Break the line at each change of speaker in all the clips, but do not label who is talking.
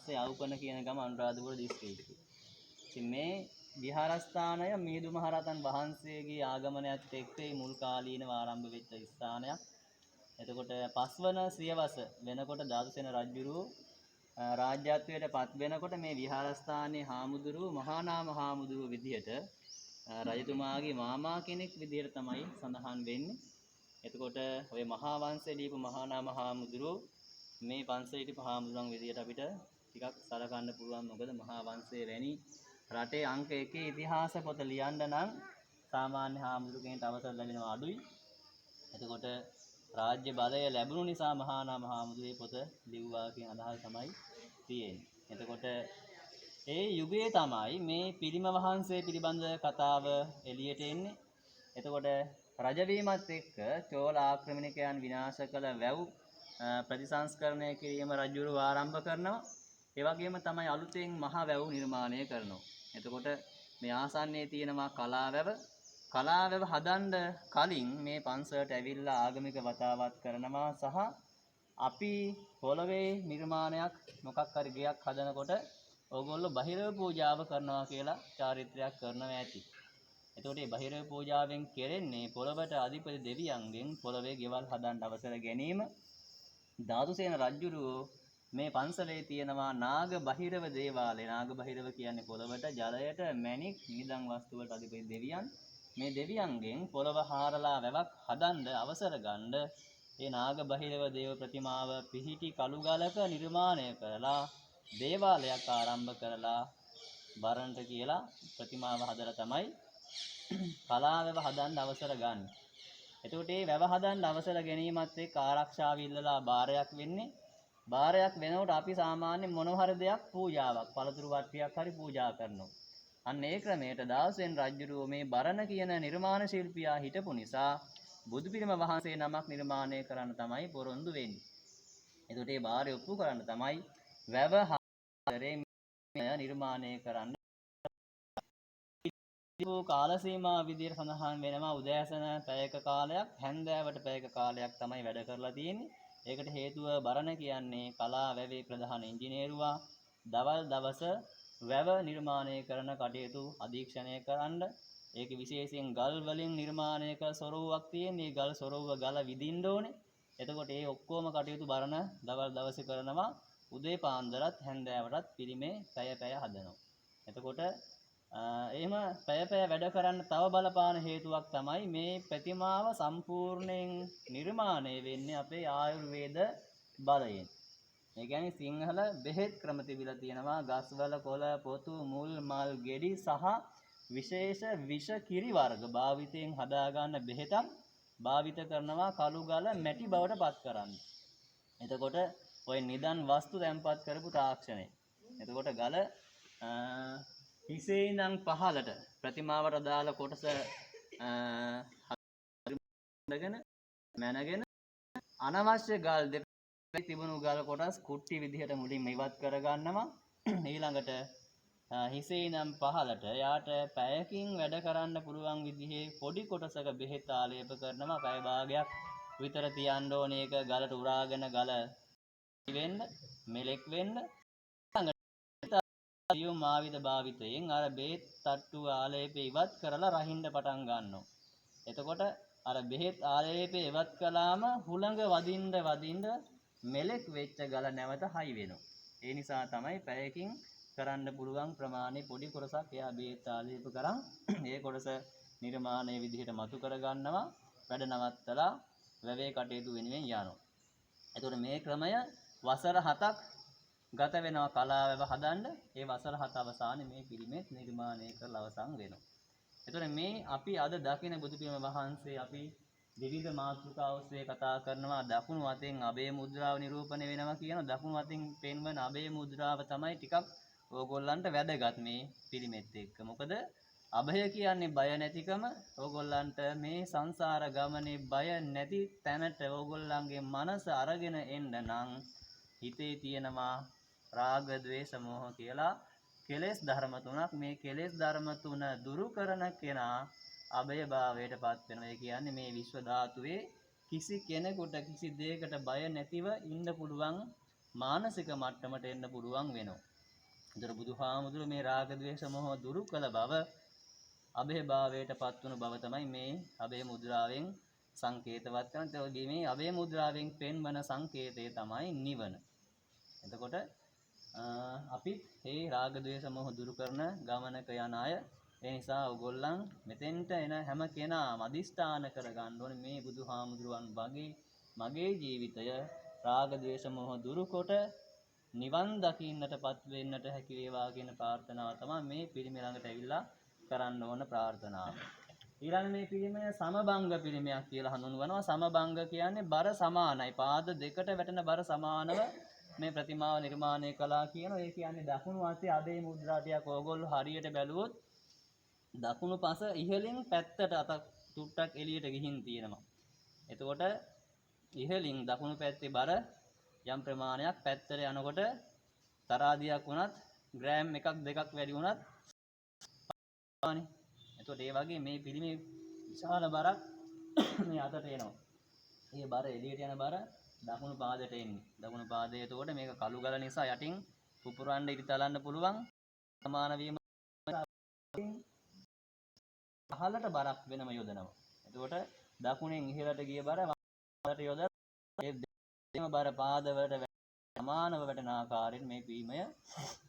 පස්සේ අවුකන කියන ගම අනුරාධපුර දිස්ත්‍රික්කය. ඉතින් මේ විහාරස්ථානය මිහිඳු මහරහතන් වහන්සේගේ ආගමනයත් එක්ක මුල් කාලීනව ආරම්භ වෙච්ච ස්ථානයක්. එතකොට පස්වන සියවස වෙනකොට ධාතුසේන රජුරු රාජ්‍යත්වයට පත් වෙනකොට මේ විහාරස්ථානයේ හාමුදුරුව මහා නාම හාමුදුරුව විදියට රජතුමාගේ මාමා කෙනෙක් විදියට තමයි සඳහන් වෙන්නේ. එතකොට ওই මහා වංශය දීපු මහා නාම හාමුදුරුව මේ පන්සලේ හිටපු හාමුදුරුවන් විදියට අපිට ටිකක් සලකන්න පුළුවන්. මොකද මහා වංශයේ වැනි රටේ අංක 1 ඉතිහාස පොත ලියන්න නම් සාමාන්‍ය හාමුදුරු කෙනෙක්ට අවසර ලැබෙනවා අඩුයි. එතකොට රාජ්‍ය බලය ලැබුණු නිසා මහා නාම හාමුදුරුවෝ පොත ලිව්වා කියන අදහස තමයි තියෙන්නේ. එතකොට ඒ යුගයේ තමයි මේ පිළිම වහන්සේ පිළිබඳ කතාව එළියට එන්නේ. එතකොට රජවීමත් එක්ක චෝල ආක්‍රමණිකයන් විනාශ කළ වැව් ප්‍රතිසංස්කරණය කිරීම රජුරු ආරම්භ කරනවා. ඒ වගේම තමයි අලුතෙන් මහ වැව් නිර්මාණය කරනවා. එතකොට මේ ආසන්නයේ තියෙනවා කලාවැව. කලාවැව හදන්න කලින් මේ පන්සලට ඇවිල්ලා ආගමික වතාවත් කරනවා සහ අපි පොළවේ නිර්මාණයක් මොකක් හරි ගයක් හදනකොට ඕගොල්ලෝ බහිරව පූජාව කරනවා කියලා චාරිත්‍රයක් කරනවා ඇති. එතකොට මේ බහිරව පූජාවෙන් කෙරෙන්නේ පොළවට අධිපති දෙවියන්ගෙන් පොළවේ ගෙවල් හදන්න අවසර ගැනීම. ධාතුසේන රජුරෝ මේ පන්සලේ තියෙනවා නාග බහිරව දේවාලය. නාග බහිරව කියන්නේ පොළවට ජලයට මැණික් නිදන් වස්තු වලට අධිපති දෙවියන්. මේ දෙවියන්ගෙන් පොළව හාරලා වැවක් හදන්න අවසර ගන්න ඒ නාග බහිරව දේව ප්‍රතිමාව පිහිටි කළුගලක නිර්මාණය කරලා දේවාලයක් ආරම්භ කරලා බරණට කියලා ප්‍රතිමාව හදලා තමයි කලාවැව හදන්න අවසර ගන්න. එතකොට මේ වැව හදන්න අවසර ගැනීමත් එක්ක ආරක්ෂාව ඉල්ලලා බාරයක් වෙන්නේ. බාරයක් වෙනකොට අපි සාමාන්‍ය මොන හරි දෙයක් පූජාවක් පළතුරු වට්ටියක් හරි පූජා කරනවා. අන්න ඒ ක්‍රමයට ධාතුසේන රජුරෝ මේ බරණ කියන නිර්මාණ ශිල්පියා හිටපු නිසා බුදු පිළිම වහන්සේ නමක් නිර්මාණය කරන්න තමයි පොරොන්දු වෙන්නේ. එතකොට මේ බාරය ඔප්පු කරන්න තමයි වැව හතරේ නිර්මාණය කරන්න. කාල සීමා විදියට සඳහන් වෙනවා උදෑසන පැයක කාලයක් හැන්දෑවට පැයක කාලයක් තමයි වැඩ කරලා තියෙන්නේ. ඒකට හේතුව බරණ කියන්නේ කලා වැවේ ප්‍රධාන ඉංජිනේරුවා දවල් දවස වැව නිර්මාණය කරන කටයුතු අධීක්ෂණය කරන්න. ඒක විශේෂයෙන් ගල් වලින් නිර්මාණය කළ සොරවුවක් තියෙන. මේ ගල් සොරවුව ගල විදින්න ඕනේ. එතකොට ඒ ඔක්කොම කටයුතු බරණ දවල් දවසේ කරනවා. උදේ පාන්දරත් හැන්දෑවටත් පිළිමේ පැය පැය හදනවා. එතකොට එහෙම පැය පැය වැඩ කරන්න තව බලපාන හේතුවක් තමයි මේ ප්‍රතිමාව සම්පූර්ණයෙන් නිර්මාණය වෙන්නේ අපේ ආයුර්වේද බලයෙන්. ඒ කියන්නේ සිංහල බෙහෙත් ක්‍රම තිබිලා තියෙනවා. ගස්වල කොළ පොතු මුල් මල් ගෙඩි සහ විශේෂ විෂ කිරි වර්ග භාවිතයෙන් හදාගන්න බෙහෙතක් භාවිත කරනවා කළුගල මැටි බවට පත් කරන්න. එතකොට ඔය නිදන් වස්තු තැන්පත් කරපු තාක්ෂණය. එතකොට ගල හිසේ ඉඳන් පහළට ප්‍රතිමාවට අදාළ කොටස හදගෙන මැනගෙන අනවශ්‍ය ගල් දෙපැත්තේ තිබුණු ගල් කොටස් කුට්ටි විදිහට මුලින්ම ඉවත් කර ගන්නවා. ඊළඟට හිසේ ඉඳන් පහළට යාට පැයකින් වැඩ කරන්න පුළුවන් විදිහේ පොඩි කොටසක බෙහෙත් ආලේප කරනවා. පැය භාගයක් විතර තියන්න ඕනේ ඒක ගලට උරාගෙන ගල වෙන්න මෙලෙක් වෙන්න. සියුම් ආයුධ භාවිතයෙන් අර බෙහෙත් තට්ටු ආලේපේ ඉවත් කරලා රහින්න පටන් ගන්නවා. එතකොට අර බෙහෙත් ආලේපේ ඉවත් කළාම හුළඟ වදින්න මෙලෙක් වෙච්ච ගල නැවත හයි වෙනවා. ඒ නිසා තමයි පැයකින් කරන්න පුළුවන් ප්‍රමාණය පොඩි කොටසක් එයා බෙහෙත් ආලේප කරන් ඒ කොටස නිර්මාණයේ විදිහට මතු කර ගන්නවා. වැඩ නවත්තලා වැවේ කටයුතු වෙනුවෙන් යනවා. එතකොට මේ ක්‍රමය වසර 7ක් ගත වෙනවා කලාවැව හදන්න. ඒ වසර 7 අවසානයේ මේ පිළිමෙත් නිර්මාණය කරලා අවසන් වෙනවා. එතකොට මේ අපි අද දකින බුදු පිළිම වහන්සේ අපි විවිධ මාතෘකා ඔස්සේ කතා කරනවා. දකුණු අතෙන් අභය මුද්‍රාව නිරූපණය වෙනවා කියන දකුණු අතින් පෙන්වන අභය මුද්‍රාව තමයි ටිකක් ඕගොල්ලන්ට වැදගත් මේ පිළිමෙත් එක්ක. මොකද අභය කියන්නේ බය නැතිකම. ඕගොල්ලන්ට මේ සංසාර ගමනේ බය නැති තැනට ඕගොල්ලන්ගේ මනස අරගෙන එන්න නම් හිතේ තියෙනවා රාග ద్వේෂ මෝහ කියලා කෙලෙස් ධර්ම තුනක්. මේ කෙලෙස් ධර්ම තුන දුරු කරන කෙනා අභය භාවයට පත් වෙනවා. ඒ කියන්නේ මේ විශ්ව ධාතුවේ කිසි කෙනෙකුට කිසි දෙයකට බය නැතිව ඉන්න පුළුවන් මානසික මට්ටමට එන්න පුළුවන් වෙනවා. ඒතර බුදුහාමුදුරු මේ රාග ద్వේෂ මොහ දුරු කළ බව අභය භාවයට පත් වුණු බව තමයි මේ අභය මුද්‍රාවෙන් සංකේතවත් කරන. ඒ මේ අභය මුද්‍රාවෙන් පෙන්වන සංකේතය තමයි නිවන. එතකොට අපි මේ රාග ద్వේෂ මොහ දුරු කරන ගමනක යන අය, ඒ නිසා ඔයගොල්ලන් මෙතෙන්ට එන හැම කෙනාම අදිස්ථාන කරගන්න ඕනේ මේ බුදුහාමුදුරුවන් වගේ මගේ ජීවිතය රාග ద్వේෂ මොහ දුරු කොට නිවන් දකින්නටපත් වෙන්නට හැකි වේවා කියන ප්‍රාර්ථනාව තමයි මේ පිරිමි ළඟට ඇවිල්ලා කරන්න ඕන ප්‍රාර්ථනාව. ඊළඟ මේ පිරිමය සමබංග පිරිමයක් කියලා හඳුන්වනවා. සමබංග කියන්නේ බර සමානයි. පාද දෙකට වැටෙන බර සමානව මේ ප්‍රතිමාව නිර්මාණය කළා කියනවා. ඒ කියන්නේ දකුණු අතේ අබේ මුද්‍රා ටික ඕගොල්ලෝ හරියට බැලුවොත් දකුණු පස ඉහළින් පැත්තට අත තුට්ටක් එළියට ගිහින් තියෙනවා. එතකොට ඉහළින් දකුණු පැත්තේ බර යම් ප්‍රමාණයක් පැත්තට යනකොට තරාදියක් වුණත් ග්‍රෑම් එකක් දෙකක් වැඩි වුණත් පානේ. එතකොට ඒ වගේ මේ පිළිමේ විශාල බරක් මේ අතට එනවා. මේ බර එළියට යන බර දකුණු පාදයට එන්නේ. දකුණු පාදයේ එතකොට මේක කළු ගල නිසා යටින් පුපුරන්න ඉරි තලන්න පුළුවන්. සමාන වීම පහළට බරක් වෙනම යොදනවා. එතකොට දකුණෙන් ඉහළට ගිය බර වලට යොදලා ඒ දෙම බර පාදවලට සමානව වැටෙන ආකාරයෙන් මේ පිළිමය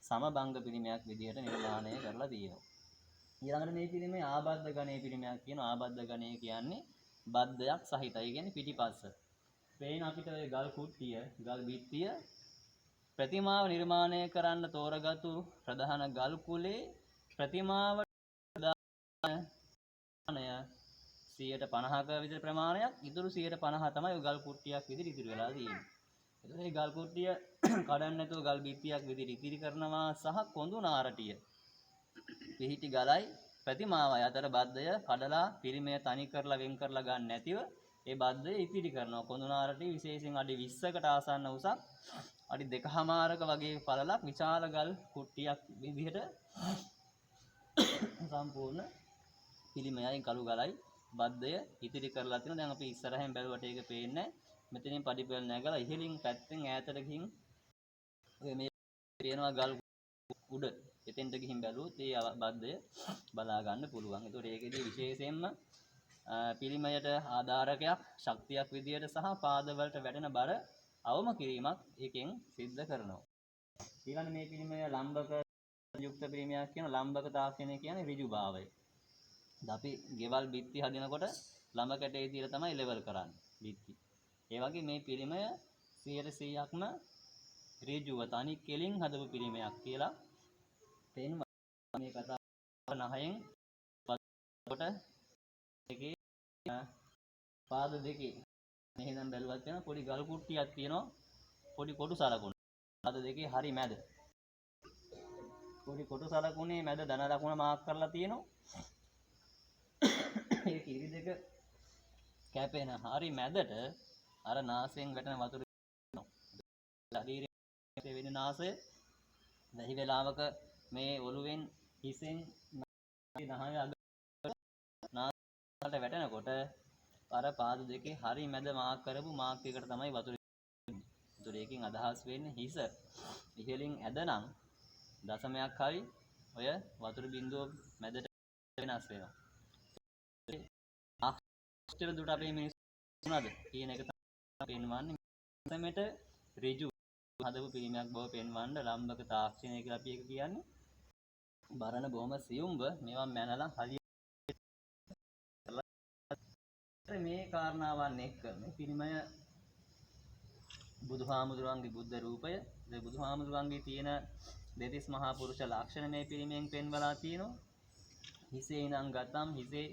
සමබංග පිළිමයක් විදිහට නිර්මාණය කරලා තියෙනවා. ඊළඟට මේ පිළිමේ ආබද්ධ ගණයේ පිළිමයක් කියනවා. ආබද්ධ ගණය කියන්නේ බද්ධයක් සහිතයි. කියන්නේ පිටිපස්ස. පේන අපිට ඔය ගල් කුට්ටිය, ගල් බිත්තිය ප්‍රතිමාව නිර්මාණය කරන්න තෝරගත්තු ප්‍රධාන ගල් කුලේ ප්‍රතිමාවට 150ක විතර ප්‍රමාණයක්, ඉතුරු 150 තමයි ඔය ගල් කුට්ටියක් විදිහට ඉතිරි වෙලා තියෙන්නේ. එතකොට මේ ගල් කුට්ටිය කඩන්න නැතුව ගල් බිත්තියක් විදිහට ඉතිරි කරනවා සහ කොඳු නාරටිය පිහිටි ගලයි ප්‍රතිමාවයි අතර බද්ධය කඩලා පිරිමය තනි කරලා වෙන් කරලා ගන්න නැතිව ඒ බද්ධය ඉතිරි කරනවා. කොඳු නාරටිය විශේෂයෙන් අඩි 20කට ආසන්න උසක්, අඩි 2කමාරක වගේ පළලක් විශාල ගල් කුට්ටියක් විදිහට සම්පූර්ණ පිළිමයයි කළු ගලයි බද්ධය ඉතිරි කරලා තියෙනවා. දැන් අපි ඉස්සරහෙන් බැලුවට ඒක පේන්නේ මෙතනින් පඩිපෙළ නැගලා ඉහළින් පැත්තෙන් ඈතට ගිහින් ඔය මේ පේනවා ගල් උඩ එතෙන්ට ගිහින් බැලුවොත් ඒ බද්ධය බලා ගන්න පුළුවන්. ඒතකොට ඒකෙදී විශේෂයෙන්ම පිළිමයට ආධාරකයක් ශක්තියක් විදියට සහ පාදවලට වැටෙන බර අවම කිරීමක් ඒකෙන් සිද්ධ කරනවා. ඊළඟ මේ පිළිමය ලම්බක යුක්ත පිළිමයක් කියන ලම්බක තාක්ෂණය කියන්නේ ඍජුභාවය. අපි ගෙවල් බිත්ති හදිනකොට ළඹ කැටේ තියලා තමයි ලෙවල් කරන්නේ බිත්ති. ඒ වගේ මේ පිළිමය 100%ක්ම ඍජුව තනි කෙලින් හදපු පිළිමයක් කියලා පෙන්වනවා. මේ කතාව 9න් කොට එකේ පාද දෙකේ මෙහෙනම් බැලුවත් යන පොඩි ගල් කුට්ටියක් තියෙනවා. පොඩි කොටු සලකුණ. පාද දෙකේ හරි මැද. පොඩි කොටු සලකුණේ මැද දන ලකුණ මාක් කරලා තියෙනවා. ඒ කිරි දෙක කැපෙන හරි මැදට අර නාසයෙන් වැටෙන වතුර වෙනවා. ශරීරයේ වෙන නාසය වැහි වෙලාවක මේ ඔළුවෙන් හිසෙන් නහය අග නාසයට වැටෙනකොට අර පාද දෙකේ හරි මැද මාක් කරපු මාක් එකට තමයි වතුර වෙන්නේ. ඒතර ඒකෙන් අදහස් වෙන්නේ හිස ඉහළින් ඇදනම් දශමයක් හරි ඔය වතුර බිඳුව මැදට වෙනස් වෙනවා. අක්ෂර දුට අපේ මිනිස්සුනද කියන එක තමයි පෙන්වන්නේ. මෙතනට ඍජු හදපු පිළිමයක් බව පෙන්වන්න ලම්බක තාක්ෂණය කියලා අපි එක කියන්නේ. බරණ බොහොම සියුම්ව මේවා මැනලා හරියට මේ කාරණාවන් එක්ක මේ පිළිමය බුදුහාමුදුරන්ගේ බුද්ධ රූපය, ඒ බුදුහාමුදුරන්ගේ තියෙන දෙතිස් මහා පුරුෂ ලක්ෂණ මේ පිළිමයෙන් පෙන්වලා තියෙනවා. හිසේ ඉඳන් ගතම් හිසේ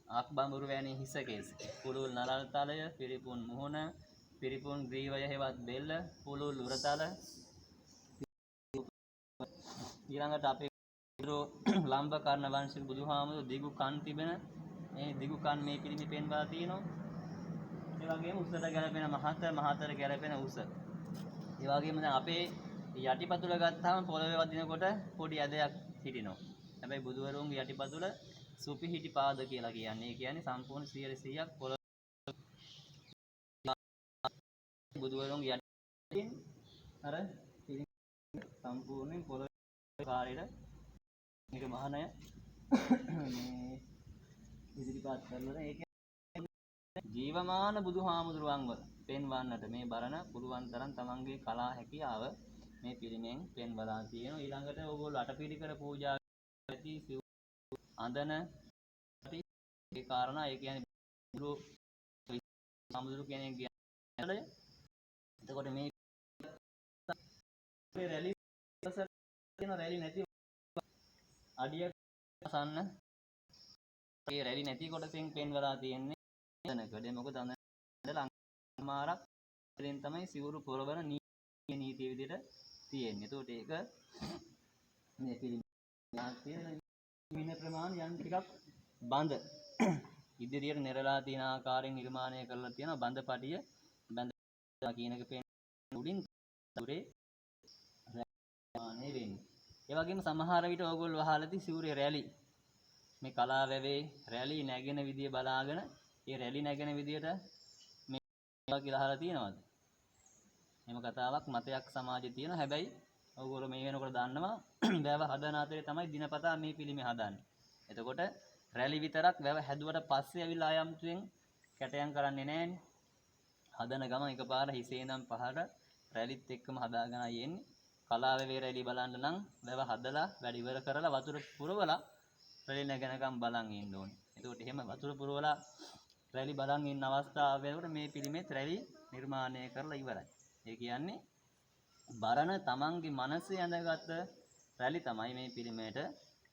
අක්බඹුරු වැනි හිස කේස්, පුළුල් නලල් තලය, පිරිපුන් මුහුණ, පිරිපුන් ග්‍රීවය හෙවත් බෙල්ල, පුළුල් උරතල. ඊළඟට අපේ ලම්බ කර්ණ වංශික බුදුහාමුදුරු දිගු කන් තිබෙන මේ දිගු කන් මේ පිළිමි පෙන්වලා තියෙනවා. ඒ වගේම උසට ගැලපෙන මහතර ගැලපෙන උස. ඒ වගේම දැන් අපේ යටිපතුල ගත්තාම පොළවේ වදිනකොට පොඩි ඇදයක් හිටිනවා. හැබැයි බුදුවරුන්ගේ යටිපතුල සුපිහිටි පාද කියලා කියන්නේ. ඒ කියන්නේ සම්පූර්ණ 100%ක් පොළවේ බුදුවරුන්ගේ යටින් අර සම්පූර්ණයෙන් පොළොවේ කාර්යයට මේක මහානය මේ ඉදිරිපත් කරලා ඒක ජීවමාන බුදුහාමුදුරුවන්ව පෙන්වන්නට මේ බරණ පුළුවන් තරම් තමන්ගේ කලා හැකියාව මේ පිළිමෙන් පෙන්වලා තියෙනවා. ඊළඟට ඕගොල්ලෝ අටපිරිකර පූජා ඇති සිව් අඳන ඒ කාරණා ඒ කියන්නේ බුදු සම්මුදුරු කෙනෙක් කියන්නේ. එතකොට මේ රැලි තියෙන රැලි නැති අඩිය අසන්න ඒ රැලි නැති කොටසෙන් පෙන්වලා තියෙන්නේ අඳනකඩ. මොකද අඳන ලංමාරක් වලින් තමයි සිවුරු පොරවන නීතිය විදිහට තියෙන්නේ. ඒකට ඒක මේ පිළිමයක් තියෙන මින ප්‍රමාණ යම් ටිකක් බඳ ඉදිරියට නෙරලා තියෙන ආකාරයෙන් නිර්මාණය කරලා තියෙන බඳපටිය බඳ කියන එක පේන උඩින් උරේ රැලි වෙන්නේ. ඒ වගේම සමහර විට ඕගොල්ලෝ අහලා තියෙන සිවුරේ රැලි මේ කලා වැවේ රැලි නැගෙන විදිය බලාගෙන ඒ රැලි නැගෙන විදියට මේවා කියලා අහලා තියෙනවද? එහෙම කතාවක් මතයක් සමාජයේ තියෙන. හැබැයි ඕගොල්ලෝ මේ වෙනකොට දන්නවා වැව හදන අතරේ තමයි දිනපතා මේ පිළිමය හදන්නේ. එතකොට රැලි විතරක් වැව හැදුවට පස්සේ ඇවිල්ලා ආයම්තුෙන් කැටයම් කරන්නේ නැහැනේ. හදන ගම එකපාර හිසේ ඉඳන් පහට රැලිත් එක්කම හදාගෙන යන්නේ. කලාවේ රැලි බලන්න නම් වැව හදලා වැඩ ඉවර කරලා වතුර පුරවලා රැලි නැගෙනකම් බලන් ඉන්න ඕනේ. එතකොට එහෙම වතුර පුරවලා රැලි බලන් ඉන්න අවස්ථාව වෙනකොට මේ පිළිමෙත් රැලි නිර්මාණය කරලා ඉවරයි. ඒ කියන්නේ බරණ තමන්ගේ මනසේ ඇඳගත් රැලි තමයි මේ පිළිමයට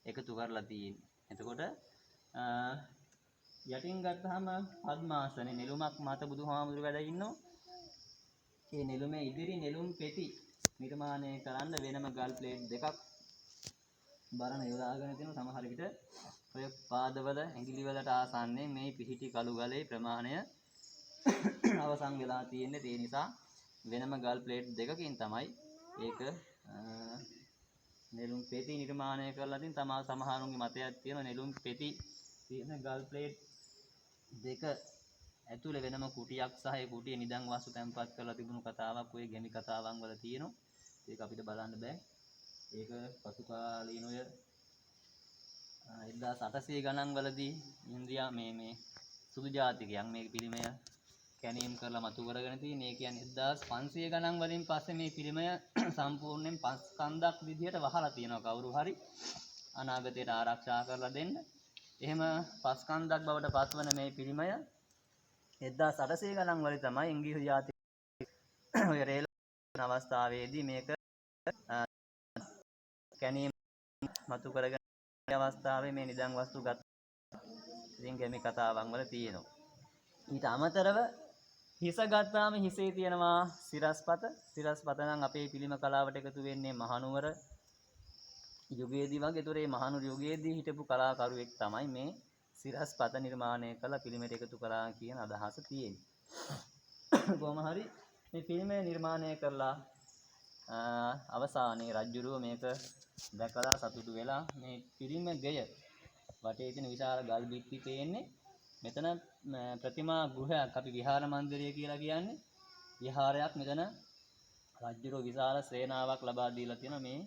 එකතු කරලා තියෙන්නේ. එතකොට යටින් ගත්තාම පద్මාසනේ නෙළුමක් මත බුදුහාමුදුරු වැඩ ඉන්නෝ. මේ නෙළුමේ ඉදිරි නෙළුම් පෙති නිර්මාණය කරන්න වෙනම ගල් ප්ලේට් දෙකක් බරණ යොදාගෙන තියෙන. සමහර විට ඔය පාදවල ඇඟිලි වලට ආසන්නයෙන් මේ පිහිටි කළු ගලේ ප්‍රමාණය අවසන් වෙලා තියෙන්නේ. ඒ නිසා වෙනම ගල් ප්ලේට් දෙකකින් තමයි ඒක නෙළුම් පෙති නිර්මාණය කරලා තියෙන. තමා සමහරුන්ගේ මතයක් තියෙන නෙළුම් පෙති තියෙන ගල් ප්ලේට් දෙක ඇතුලේ වෙනම කුටියක් සහ ඒ කුටියේ නිදන් වස්තු තැන්පත් කරලා තිබුණු කතාවක් ඔය ගැමි කතාවන් වල තියෙනවා. ඒක අපිට බලන්න බෑ. ඒක පසු කාලීනව 1800 ගණන් වලදී ඉන්දියා මේ සුදු ජාතිකයන් මේ පිළිමය කැණීම් කරලා මතු කරගෙන තියෙන. ඒ කියන්නේ 1500 ගණන් වලින් පස්සේ මේ පිළිමය සම්පූර්ණයෙන් පස් කන්දක් විදිහට වහලා තියෙනවා. කවුරු හරි අනාගතයට ආරක්ෂා කරලා දෙන්න. එහෙම පස් කන්දක් බවට පත්වන මේ පිළිමය 1800 ගණන් වල තමයි ඉංග්‍රීසි ජාතික ඔය රේල් අවස්ථාවේදී මේක කැණීම් මතු කරගෙන අවස්ථාවේ මේ නිදන් වස්තු ගත් ඉතින් ගැමි කතාවන් වල තියෙනවා. ඊට අමතරව හිස ගත්තාම හිසේ තියෙනවා සිරස්පත. සිරස්පත නම් අපේ පිළිම කලාවට එකතු වෙන්නේ මහනුවර යුගයේදී වගේ. ඒතොර මේ මහනුවර යුගයේදී හිටපු කලාකරුවෙක් තමයි මේ සිරස්පත නිර්මාණය කළ පිළිමයට එකතු කළා කියන අදහස තියෙන්නේ. කොහොම හරි මේ පිළිමය නිර්මාණය කරලා අවසානයේ රජුරුව මේක දැකලා සතුටු වෙලා මේ පිළිම ගෙය වටේ තියෙන විශාල ගල් බිත්ති පේන්නේ. මෙතන ප්‍රතිමා ගෘහයක් අපි විහාර මන්දිරය කියලා කියන්නේ. විහාරයක් මෙතන රජුරුව විශාල සේනාවක් ලබා දීලා තියෙන මේ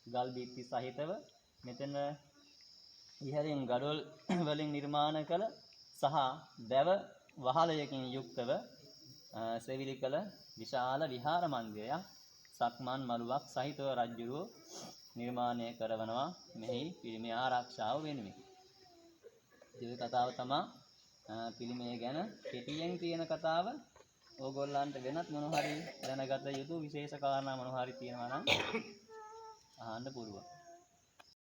ගල් බිත්ති සහිතව මෙතන විහාරයෙන් ගඩොල් වලින් නිර්මාණ කළ සහ දැව වහලයකින් යුක්තව සෙවිලි කළ විශාල විහාර මන්දිරයක් සක්මන් මළුවක් සහිතව රජුරුව නිර්මාණය කරවනවා මෙහි පිළිමය ආරක්ෂාව වෙනුවෙන්. ඒ කතාව තමයි පිළිමය ගැන කෙටියෙන් තියෙන කතාව. ඕගොල්ලන්ට වෙනත් මොන හරි දැනගත යුතු විශේෂ කාරණා මොන හරි තියෙනවා නම් අහන්න පුළුවන්.